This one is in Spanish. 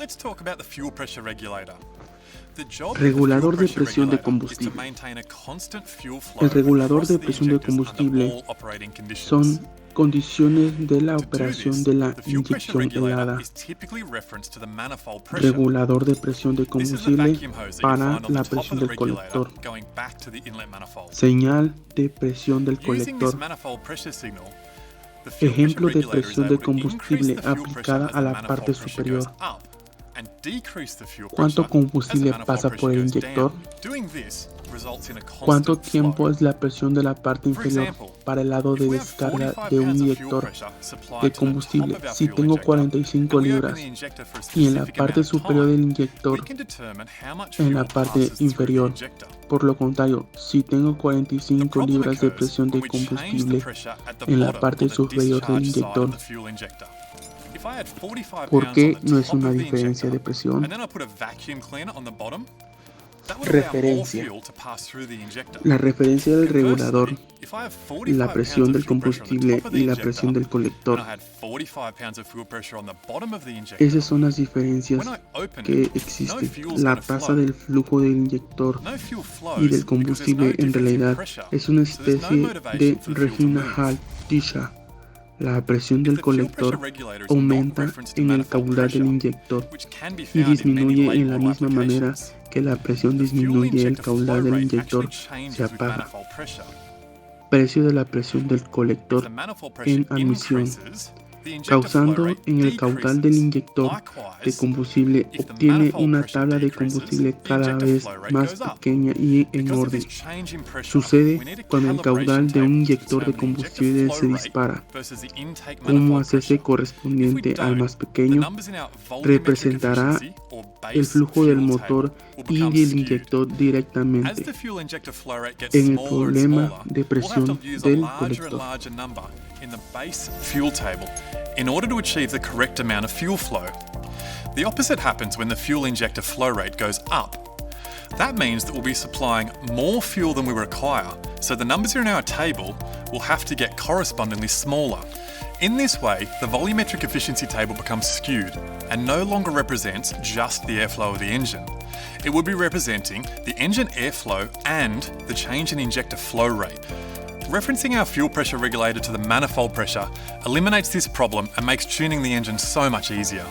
Let's talk about the fuel pressure regulator. The job Regulador of the de fuel presión de pressure regulator is to combustible. maintain a constant fuel flow El regulador across de the presión de injectors under combustible all operating conditions. son condiciones de la To do operación this, de la the fuel pressure inyección regulator helada. is typically referenced to the manifold pressure. Regulador de presión de This is the combustible vacuum hose that you'll para find on la the top of presión the del regulator colector. going back to the inlet manifold. Señal de presión del Using this colector. manifold pressure signal, the fuel Ejemplo pressure de regulator is presión de able to increase combustible the fuel pressure aplicada as a the la manifold parte pressure goes superior. up and decrease the fuel ¿Cuánto pressure as the combustible manifold pasa pressure por el goes inyector? down. Doing this results in a ¿Cuánto constant tiempo flow. es la presión de la parte For inferior example, para el lado de if we have descarga 45 de un pounds of fuel inyector pressure supplied de to the top combustible? of our Si fuel tengo injector, 45 and we open libras the injector for a y en la specific amount parte of superior del time, we inyector can determine how much en fuel la parte passes through the inferior. injector. Por lo contrario, si tengo The 45 problem libras de occurs presión de when we change the combustible pressure at the en la bottom parte or the superior del discharge side inyector, of the fuel injector. If I had 45 ¿por pounds qué on the no es top una of the diferencia de injector presión? and then I put a vacuum cleaner on the bottom, that would allow more Referencia. fuel to pass through the injector. La referencia del regulador, Conversely, if I have 45 la pounds presión of del fuel pressure on the combustible top of the y la injector presión del and colector. I had 45 pounds of fuel pressure on the bottom of the injector, Esas son las diferencias when I open que it, no existen. fuel's La going to tasa flow. del flujo del inyector No fuel y flows del because there's no combustible en difference in realidad pressure, es una so there's no especie de motivation for the fuel to Regina move. Hall-Tisha. La presión If del the fuel pressure colector regulator is not aumenta referenced to en el manifold caudal del pressure, inyector which can be y found in many disminuye late en la model misma manera applications, que la presión the fuel disminuye el injector flow caudal del rate inyector, actually se changes with apaga. manifold pressure. Precio de la presión del If colector the manifold pressure en admisión, increases, the injector flow causando rate en el caudal del decreases. inyector de Likewise, combustible. if the Obtiene manifold una pressure tabla de decreases, combustible the cada injector vez flow rate más goes up. pequeña y en Because of orden. this change in pressure, Sucede we need a cuando el calibration caudal de un table to inyector de determine the injector combustible se flow rate dispara. versus the intake ¿Cómo manifold hacerse pressure. If we correspondiente al don't, más the pequeño? numbers in our volumetric Representará efficiency or El base flujo del fuel motor table will y become del skewed. inyector As directamente the fuel injector flow rate gets en el smaller and problema smaller, de we'll have presión to use a del larger and colector. larger number in the base fuel table in order to achieve the correct amount of fuel flow. The opposite happens when the fuel injector flow rate goes up. That means that we'll be supplying more fuel than we require, so the numbers in our table will have to get correspondingly smaller. In this way, the volumetric efficiency table becomes skewed and no longer represents just the airflow of the engine. It would be representing the engine airflow and the change in injector flow rate. Referencing our fuel pressure regulator to the manifold pressure eliminates this problem and makes tuning the engine so much easier.